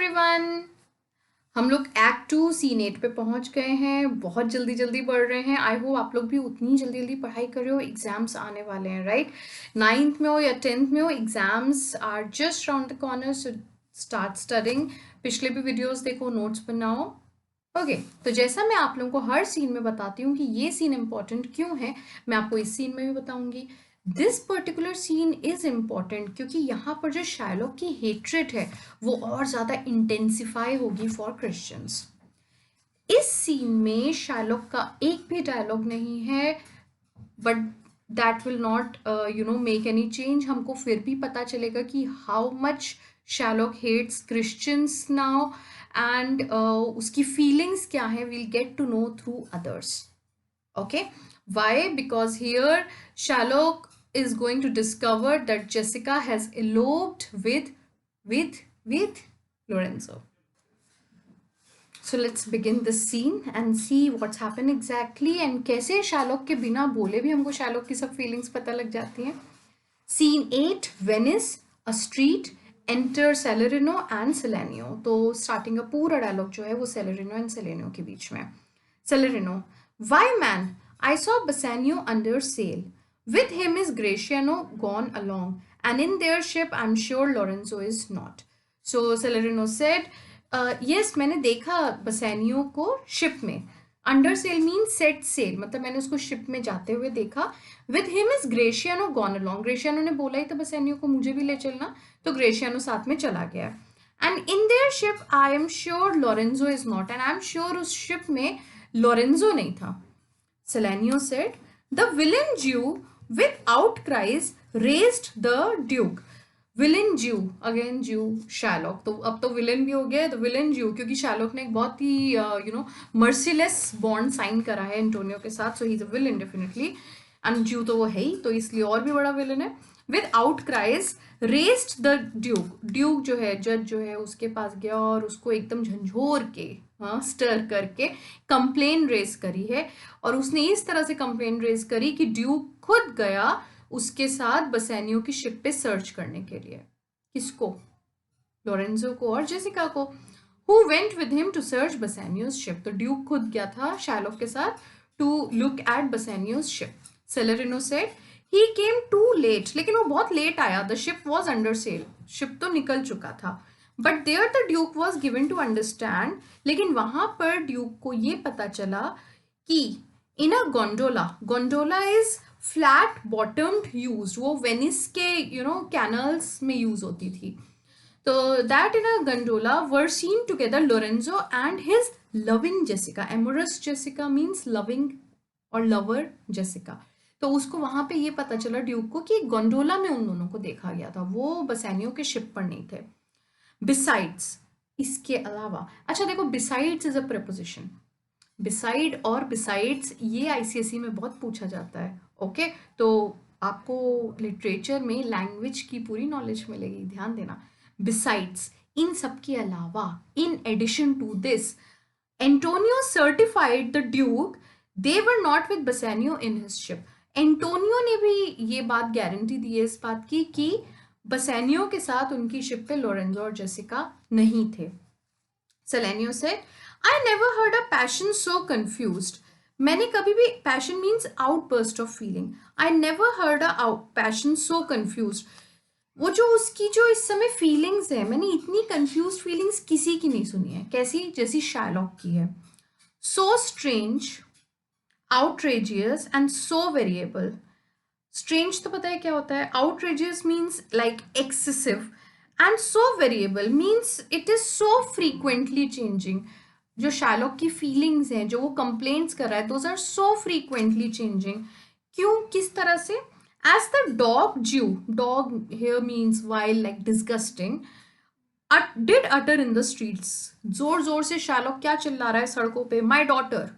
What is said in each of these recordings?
Everyone. हम लोग act 2 scene 8 पे पहुंच गए हैं। बहुत जल्दी जल्दी बढ़ रहे हैं। आई होप आप लोग भी उतनी जल्दी जल्दी पढ़ाई कर रहे हो। एग्जाम्स आने वाले हैं, राइट? 9th में हो या 10th में हो, exams are just round the corner, so start studying. पिछले भी वीडियोस देखो, नोट्स बनाओ। ओके तो जैसा मैं आप लोगों को हर सीन में बताती हूँ कि ये सीन इंपॉर्टेंट क्यों है, मैं आपको इस सीन में भी बताऊंगी। This particular scene is important क्योंकि यहाँ पर जो शायलॉक की हेट्रेट है वो और ज़्यादा इंटेंसिफाई होगी फॉर क्रिश्चियंस। इस सीन में शायलॉक का एक भी डायलॉग नहीं है, but that will not make any change. हमको फिर भी पता चलेगा कि how much Shylock hates Christians now and उसकी फीलिंग्स क्या है, we'll get to know through others. Okay, why? Because here Sherlock is going to discover that Jessica has eloped with Lorenzo. So let's begin this scene and see what's happened exactly and कैसे Sherlock के बिना बोले भी हमको Sherlock की सब feelings पता लग जाती हैं. Scene 8, Venice, a street, enter Salarino and Selenio. तो starting का पूरा dialogue जो है वो Salarino and Selenio के बीच में. Salarino, why man? I saw Bassanio under sail. With him is Graciano gone along, and in their ship I'm sure Lorenzo is not. So Salarino said, yes, मैंने देखा बसैनियो को ship में. Under sail mean set sail, मतलब मैंने उसको ship में जाते हुए देखा. With him is Gratiano gone along. Gratiano ने बोला ही था बसैनियो को मुझे भी ले चलना, तो ग्रेशियानो साथ में चला गया. And in there ship I am sure Lorenzo is not, and I am sure उस शिप में लोरेंजो नहीं था. Salanio said, the villain Jew with outcries raised the Duke. Villain ज्यू, अगेन ज्यू शैलॉक, तो अब तो विलेन भी हो गया है. तो विलेन ज्यू क्योंकि शैलॉक ने एक बहुत ही मर्सीलेस बॉन्ड साइन करा है एंटोनियो के साथ, so he is a villain definitely. And Jew तो वो है ही, तो इसलिए और भी बड़ा विलेन है. With outcries raised the Duke. Duke जो है, जज जो है, उसके पास गया और उसको एकदम झंझोर के, स्टर करके कंप्लेन रेज करी है. और उसने इस तरह से कंप्लेन रेज करी कि ड्यूक खुद गया उसके साथ बसैनियो की शिप पे सर्च करने के लिए. किसको? लोरेंजो को और जेसिका को. Who went with him to search Bassanio's ship. तो ड्यूक खुद गया था शैलॉक के साथ to look at Bassanio's ship. Salarino said he came too late. लेकिन वो बहुत लेट आया. The ship was under sail. Ship तो निकल चुका था. But there the Duke was given to understand. लेकिन वहां पर ड्यूक को ये पता चला कि in a gondola, gondola is flat बॉटम्ड use, वो वेनिस के कैनल्स में यूज होती थी. तो that in a gondola were seen together Lorenzo and his loving Jessica. Amorous Jessica means loving और लवर जेसिका. तो उसको वहां पे ये पता चला ड्यूक को कि गोंडोला में उन दोनों को देखा गया था, वो बसैनियो के शिप पर नहीं थे. बिसाइड्स, इसके अलावा. अच्छा देखो, besides is a preposition. Beside और बिसाइड्स ये आईसीएसई में बहुत पूछा जाता है. ओके तो आपको लिटरेचर में लैंग्वेज की पूरी नॉलेज मिलेगी, ध्यान देना. बिसाइड्स, इन सब के अलावा, in addition to this, Antonio certified the Duke they were not with Bassanio in his ship. Antonio ने भी ये बात गारंटी दी है इस बात की कि बसैनियो के साथ उनकी शिप पे लोरेंजो और जेसिका नहीं थे. सेलेनियो से I never heard a passion so confused. मैंने कभी भी, passion means outburst of feeling. I never heard a passion so confused. वो जो उसकी जो इस समय feelings है, मैंने इतनी confused feelings किसी की नहीं सुनी है. कैसी? जैसी शार्लॉक की है. So strange, outrageous and so variable. Strange तो पता है क्या होता है? Outrageous means like excessive and so variable means it is so frequently changing. जो शार्लॉक की फीलिंग्स हैं, जो वो कंप्लेंट्स कर रहा है, those are so frequently changing. क्यों? किस तरह से? As the dog Jew, dog here means wild, like disgusting, did utter in the streets. जोर जोर से शार्लॉक क्या चिल्ला रहा है सड़कों पे? My daughter.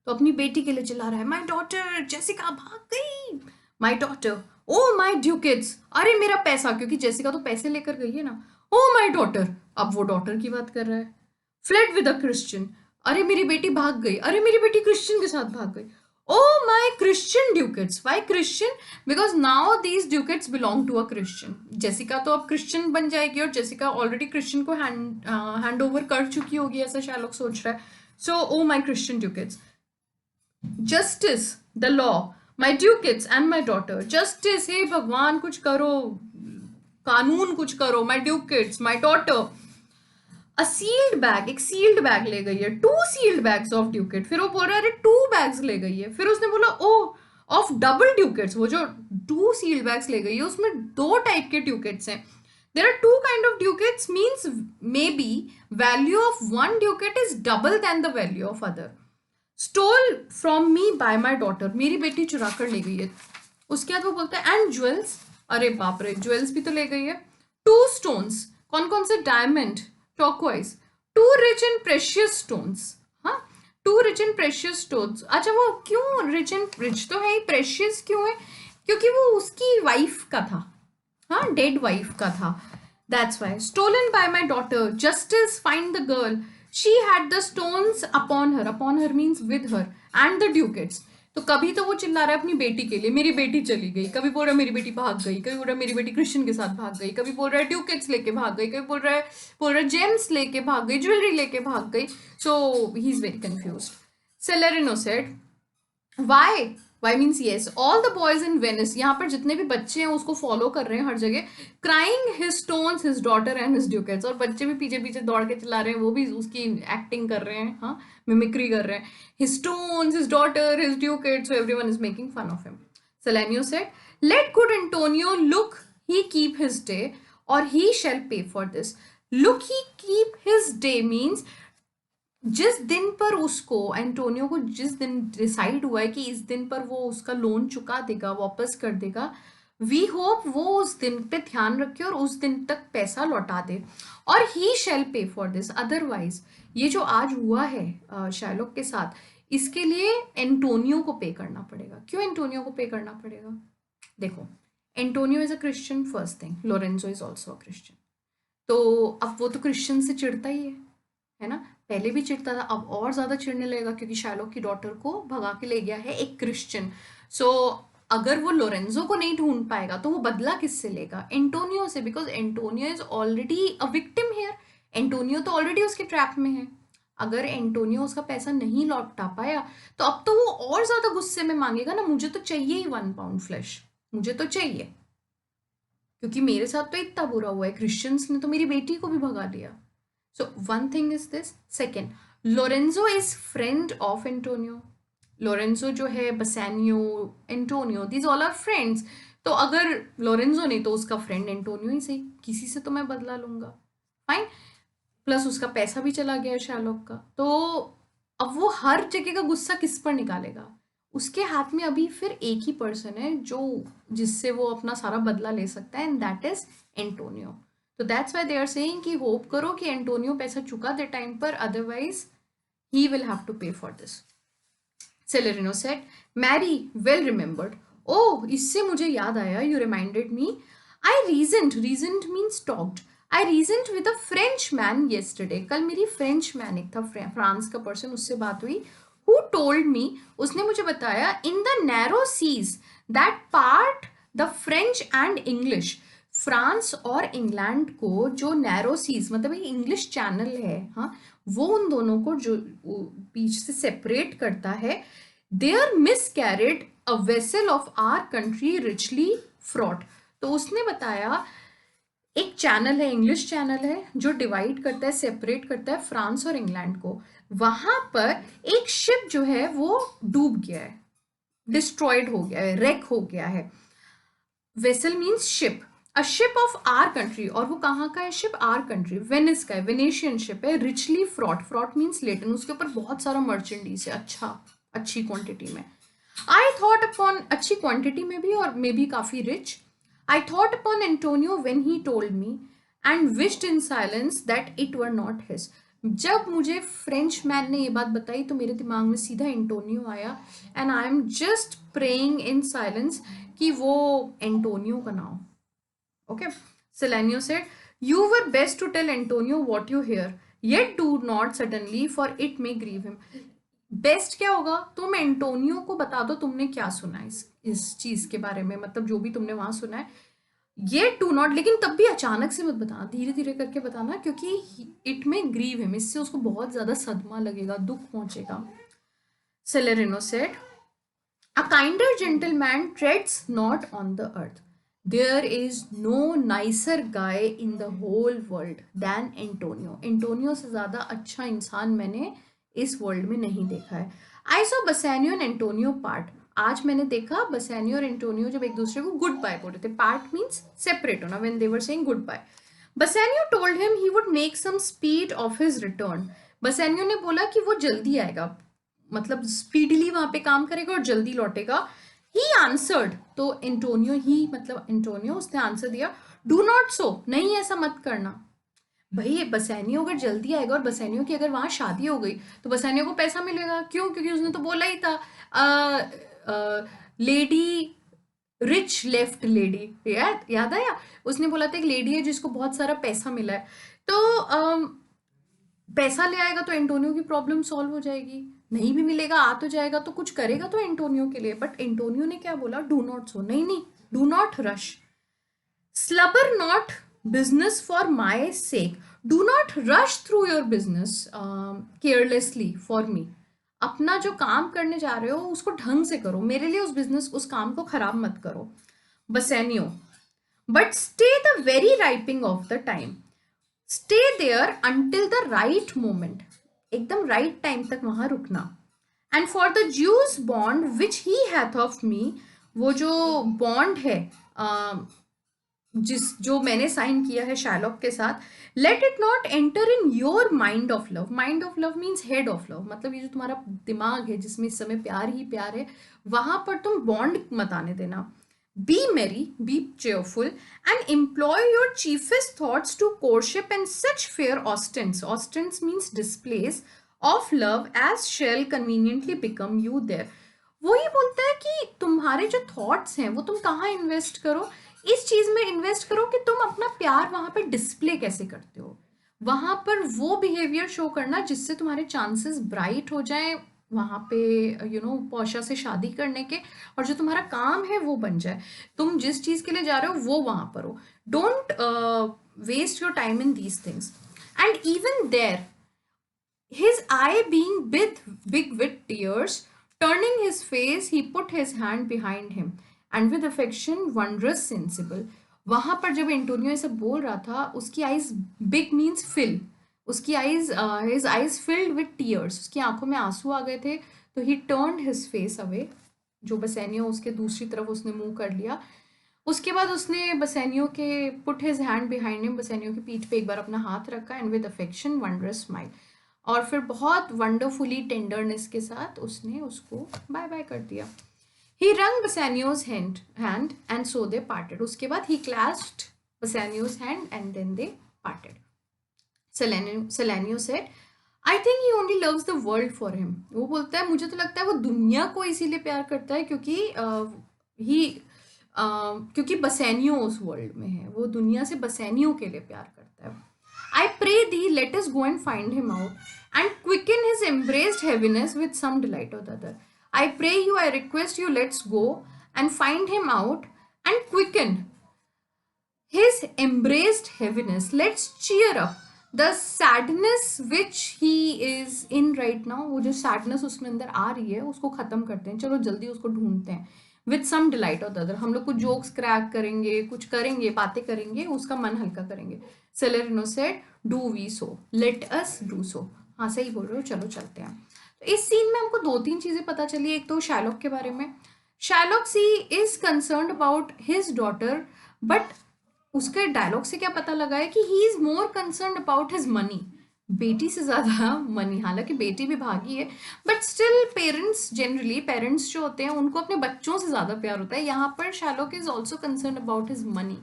तो अपनी बेटी के लिए चिल्ला रहा है, माई डॉटर, जेसिका भाग गई, माई डॉटर. ओ माई ड्यूकिड्स, अरे मेरा पैसा, क्योंकि जेसिका तो पैसे लेकर गई है ना. ओ माई डॉटर, अब वो डॉटर की बात कर रहा है. फ्लेड विद अ क्रिश्चियन, अरे मेरी बेटी भाग गई, अरे मेरी बेटी क्रिश्चियन के साथ भाग गई. Oh, my Christian ducats. Why Christian? Because now these ducats belong to a Christian. Jessica तो अब क्रिश्चियन बन जाएगी और जेसिका ऑलरेडी क्रिश्चियन को हैंड ओवर कर चुकी होगी, ऐसा शार्लॉक सोच रहा है. सो ओ माई Christian ducats. Justice, the law, my ducats and my daughter. Justice, हे भगवान कुछ करो, कानून कुछ करो. My ducats, my daughter. A sealed bag, एक सील्ड बैग ले गई है. 2 सील्ड बैग्स ऑफ ड्यूकेट. फिर वो बोल रहा है अरे 2 बैग्स ले गई है. फिर उसने बोला ओ ऑफ डबल ड्यूकेट्स. वो जो 2 सील्ड बैग्स ले गई है उसमें 2 टाइप के ड्यूकेट्स हैं. There are 2 kind of ducats means maybe value of one ducat is double than the value of other. Stole from me by my daughter. मेरी बेटी चुरा कर ले गई है. उसके बाद वो बोलता है एंड ज्वेल्स. अरे बाप रे, ज्वेल्स भी तो ले गई है. 2 stones. कौन कौन से? Diamond, turquoise. 2 rich and precious stones. हाँ, 2 rich and precious stones. अच्छा, वो क्यों rich तो है ही, precious क्यों है? क्योंकि वो उसकी वाइफ का था. हाँ, डेड वाइफ का था. That's why. Stolen by my daughter. Justice, find the girl. She had the stones upon her. Upon her means with her. And the ducats. तो कभी तो वो चिल्ला रहा है अपनी बेटी के लिए, मेरी बेटी चली गई. कभी बोल रहा है मेरी बेटी भाग गई. कभी बोल रहा है मेरी बेटी क्रिश्चियन के साथ भाग गई. कभी बोल रहा है ड्यूकेट्स लेके भाग गई. कभी बोल रहा है जेम्स लेके भाग गई, ज्वेलरी लेके भाग गई. So he is very confuse. Salarino said why. Why means yes. All the boys in Venice. यहाँ पर जितने भी बच्चे हैं उसको फॉलो कर रहे हैं हर जगह. Crying his stones, his daughter and his ducats. और बच्चे भी पीछे पीछे दौड़ के चिल्ला रहे हैं, वो भी उसकी एक्टिंग कर रहे हैं. हाँ, मिमिक्री कर रहे हैं. His stones, his daughter, his ducats. So everyone is making fun of him. Solanio said let good Antonio look he keep his day और he shall pay for this. Look he keep his day means जिस दिन पर उसको, Antonio को जिस दिन decide हुआ है कि इस दिन पर वो उसका लोन चुका देगा, वापस कर देगा, वी होप वो उस दिन पे ध्यान रखे और उस दिन तक पैसा लौटा दे. और ही शेल पे फॉर दिस. अदरवाइज ये जो आज हुआ है शार्लॉक के साथ, इसके लिए एंटोनियो को पे करना पड़ेगा. क्यों एंटोनियो को पे करना पड़ेगा? देखो, Antonio is a Christian first thing. Lorenzo is also a Christian. तो अब वो तो क्रिश्चियन से चिढ़ता ही है ना. पहले भी चिढ़ता था, अब और ज़्यादा चिढ़ने लगेगा क्योंकि शार्लॉक की डॉटर को भगा के ले गया है एक क्रिश्चियन. सो अगर वो लोरेंजो को नहीं ढूंढ पाएगा तो वो बदला किससे लेगा? एंटोनियो से. Because Antonio is already a victim here. Antonio तो ऑलरेडी उसके ट्रैप में है. अगर एंटोनियो उसका पैसा नहीं लौटा पाया तो अब तो वो और ज़्यादा गुस्से में मांगेगा ना, मुझे तो चाहिए ही 1 पाउंड फ्लैश, मुझे तो चाहिए, क्योंकि मेरे साथ तो इतना बुरा हुआ है. क्रिश्चियंस ने तो मेरी बेटी को भी भगा दिया. So one thing is this. Second, Lorenzo is friend of Antonio. Lorenzo जो है, बसैनियो, Antonio, these all are friends. तो अगर लोरेंजो नहीं तो उसका फ्रेंड एंटोनियो ही सही, किसी से तो मैं बदला लूंगा. फाइन. प्लस उसका पैसा भी चला गया शार्लॉक का. तो अब वो हर जगह का गुस्सा किस पर निकालेगा? उसके हाथ में अभी फिर एक ही पर्सन है जो जिससे वो अपना सारा बदला ले सकता है, एंड दैट इज एंटोनियो. तो that's why they are saying कि होप करो कि एंटोनियो पैसा चुका दे टाइम पर, otherwise he will have to pay for this. Salarino said marry well remembered. Oh, इससे मुझे याद आया, you reminded me. I reasoned means talked. I reasoned with a French man yesterday. कल मेरी फ्रेंच मैन, एक था France का person, उससे बात हुई. हु टोल्ड मी, उसने मुझे बताया, in the narrow seas that part the French and English. France और इंग्लैंड को जो नैरो सीज मतलब इंग्लिश चैनल है, हाँ, वो उन दोनों को जो बीच से सेपरेट करता है, there miscarried a vessel of our country richly fraught. तो उसने बताया एक चैनल है, इंग्लिश चैनल है, जो डिवाइड करता है, सेपरेट करता है फ्रांस और इंग्लैंड को. वहां पर एक शिप जो है वो डूब गया है, डिस्ट्रॉयड हो गया है, रेक हो गया है. Vessel means ship. A ship of our country. और वो कहाँ का है शिप? आर कंट्री, वेनिस का है, वेनेशियन शिप है. Richly fraught. फ्रॉट मीन्स लेटन. उसके ऊपर बहुत सारा मर्चेंडीज है, अच्छी क्वांटिटी में. आई थॉट अपॉन, अच्छी क्वांटिटी में भी और मे बी काफी rich. I thought upon Antonio when he told me and wished in silence that it were not his. जब मुझे फ्रेंच मैन ने ये बात बताई तो मेरे दिमाग में सीधा एंटोनियो आया, and I am just praying in silence कि वो एंटोनियो का नाम. Okay, Selenio said, you were best to tell Antonio what you hear, yet do not suddenly, for it may grieve him. Best क्या होगा, तुम Antonio को बता दो तुमने क्या सुना है इस चीज के बारे में, मतलब जो भी तुमने वहां सुना है, ये टू नॉट, लेकिन तब भी अचानक से मत बताना, धीरे धीरे करके बताना, क्योंकि इट में ग्रीव हिम, इससे उसको बहुत ज्यादा सदमा लगेगा, दुख पहुंचेगा। सेलेरिनो said, a kinder gentleman treads not on the earth. There is no nicer guy in the whole world than Antonio. Antonio से ज़्यादा अच्छा इंसान मैंने इस वर्ल्ड में नहीं देखा है. I saw Bassanio and Antonio part. आज मैंने देखा बसैनियो और एंटोनियो जब एक दूसरे को गुड बाय बोल रहे थे. पार्ट मीन्स सेपरेट होना, when they were saying goodbye. Bassanio told him he would make some speed of his return. बसैनियो ने बोला कि वो जल्दी आएगा, मतलब स्पीडली वहां पे काम करेगा और जल्दी लौटेगा. ही आंसर्ड, तो एंटोनियो, ही मतलब एंटोनियो, उसने आंसर दिया, डू नॉट सो, नहीं ऐसा मत करना. भाई बसैनियो अगर जल्दी आएगा और बसैनियो की अगर वहां शादी हो गई तो बसैनियो को पैसा मिलेगा. क्यों? क्योंकि उसने तो बोला ही था लेडी रिच लेफ्ट लेडी, याद आया, उसने बोला था एक लेडी है जिसको बहुत सारा पैसा मिला है. तो पैसा ले आएगा तो एंटोनियो की प्रॉब्लम सॉल्व हो जाएगी. नहीं भी मिलेगा, आ तो जाएगा, तो कुछ करेगा तो एंटोनियो के लिए. बट एंटोनियो ने क्या बोला, डू नॉट सो, नहीं नहीं, do not rush, slubber not business for my sake, do not rush through your business carelessly for me. अपना जो काम करने जा रहे हो उसको ढंग से करो, मेरे लिए उस बिजनेस, उस काम को खराब मत करो. Bassanio, but stay the very riping of the time, stay there until the right moment, एकदम राइट टाइम तक वहां रुकना. And for the Jew's bond which he hath of me, वो जो बॉन्ड है जो मैंने साइन किया है शैलॉक के साथ, let it not enter in your mind of love. Mind of love means head of love, मतलब ये जो तुम्हारा दिमाग है जिसमें इस समय प्यार ही प्यार है, वहां पर तुम बॉन्ड मत आने देना. Be merry, be cheerful, and employ your chiefest thoughts to courtship and such fair ostents. Ostents means displays of love as shall conveniently become you there. वो ये बोलता है कि तुम्हारे जो थॉट्स हैं वो तुम कहाँ इन्वेस्ट करो, इस चीज में इन्वेस्ट करो कि तुम अपना प्यार वहां पर डिस्प्ले कैसे करते हो, वहां पर वो बिहेवियर शो करना जिससे तुम्हारे चांसेस ब्राइट हो जाएं वहां पे, पौशा से शादी करने के, और जो तुम्हारा काम है वो बन जाए. तुम जिस चीज के लिए जा रहे हो वो वहां पर हो. Don't waste your time in these things. And even there his eye being big with tears, turning his face, he put his hand behind him, and with affection wondrous sensible. वहां पर जब एंटोनियो ऐसे बोल रहा था, उसकी eyes, big means fill, उसकी eyes, his eyes filled with tears, उसकी आंखों में आंसू आ गए थे. तो ही टर्न्ड हिज फेस अवे, जो बसैनियो उसके दूसरी तरफ उसने मुंह कर लिया. उसके बाद उसने बसैनियो के put his hand behind him, Bassanio की पीठ पे एक बार अपना हाथ रखा, and with affection wondrous smile, और फिर बहुत वंडरफुली टेंडरनेस के साथ उसने उसको बाय बाय कर दिया. He wrung Bassanio's hand and so they parted. उसके बाद he clasped Bassanio's hand and then they parted. Solanio said, I think he only loves the world for him. वो बोलता है मुझे तो लगता है वो दुनिया को इसीलिए प्यार करता है क्योंकि बसैनियो उस वर्ल्ड में है, वो दुनिया से बसैनियो के लिए प्यार करता है. I pray thee, let us go and find him out, and quicken his embraced heaviness with some delight or the other. I pray you, I request you, let's go and find him out and quicken his embraced heaviness. Let's cheer up the sadness which he is in right now. वो जो sadness उसमें अंदर आ रही है उसको खत्म करते हैं, चलो जल्दी उसको ढूंढते हैं. विथ सम डिलाइट और द अदर, हम लोग कुछ जोक्स क्रैक करेंगे, कुछ करेंगे, बातें करेंगे, उसका मन हल्का करेंगे. Salarino said, do we so, let us do so. हाँ सही बोल रहे हो, चलो चलते हैं. तो इस सीन में हमको दो तीन चीजें पता चली. एक तो शैलॉक के बारे में, Shylock see is concerned about his daughter, but उसके डायलॉग से क्या पता लगा है कि he is more concerned about his money, बेटी से ज्यादा मनी. हालांकि बेटी भी भागी है, बट स्टिल पेरेंट्स जो होते हैं उनको अपने बच्चों से ज्यादा प्यार होता है. यहाँ पर Shylock is also concern about his money,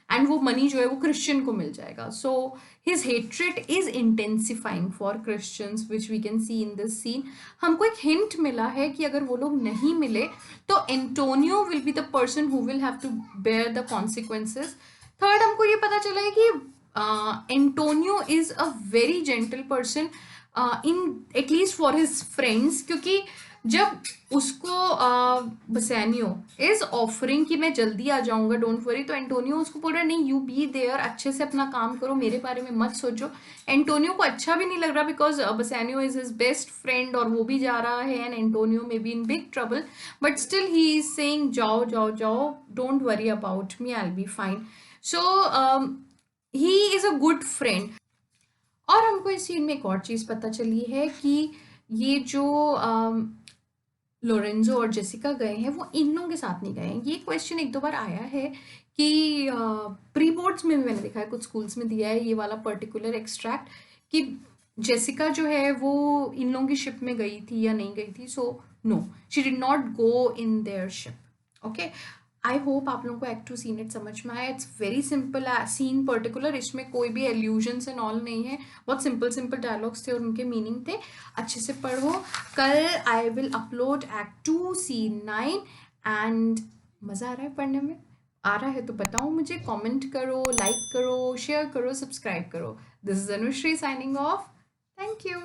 and वो मनी जो है वो क्रिश्चियन को मिल जाएगा. So his hatred is intensifying for Christians, which we can see in this scene. हमको एक हिंट मिला है कि अगर वो लोग नहीं मिले तो Antonio will be the person who will have to bear the consequences. Third, हमको ये पता चला है कि Antonio is a very gentle person. In at least for his friends, क्योंकि जब उसको बसैनियो इज ऑफरिंग कि मैं जल्दी आ जाऊंगा, डोंट वरी, तो एंटोनियो उसको बोल रहा है नहीं, यू बी देयर, अच्छे से अपना काम करो, मेरे बारे में मत सोचो। एंटोनियो को अच्छा भी नहीं लग रहा because Bassanio is his best friend और वो भी जा रहा है and Antonio may be in big trouble, but still he is saying जाओ जाओ जाओ, don't worry about me, I will be fine. So he is a good friend. और हमको इस सीन में एक और चीज़ पता चली है कि ये जो लोरेंजो और जेसिका गए हैं वो इन लोगों के साथ नहीं गए हैं। ये क्वेश्चन एक दो बार आया है कि प्री बोर्ड्स में भी मैंने देखा है, कुछ स्कूल्स में दिया है ये वाला पर्टिकुलर एक्सट्रैक्ट कि जेसिका जो है वो इन लोगों की शिप में गई थी या नहीं गई थी। So no, she did not go in there ship. Okay, I hope आप लोगों को एक्ट टू सीन इट समझ में आया। It's very simple scene particular, इसमें कोई भी एल्यूजन्स एंड ऑल नहीं है, बहुत सिंपल सिंपल डायलॉग्स थे और उनके मीनिंग थे। अच्छे से पढ़ो, कल I will upload act 2 scene 9। And मज़ा आ रहा है पढ़ने में? आ रहा है तो बताओ मुझे, कमेंट करो, लाइक करो, शेयर करो, सब्सक्राइब करो। This is Anushree signing off. Thank you.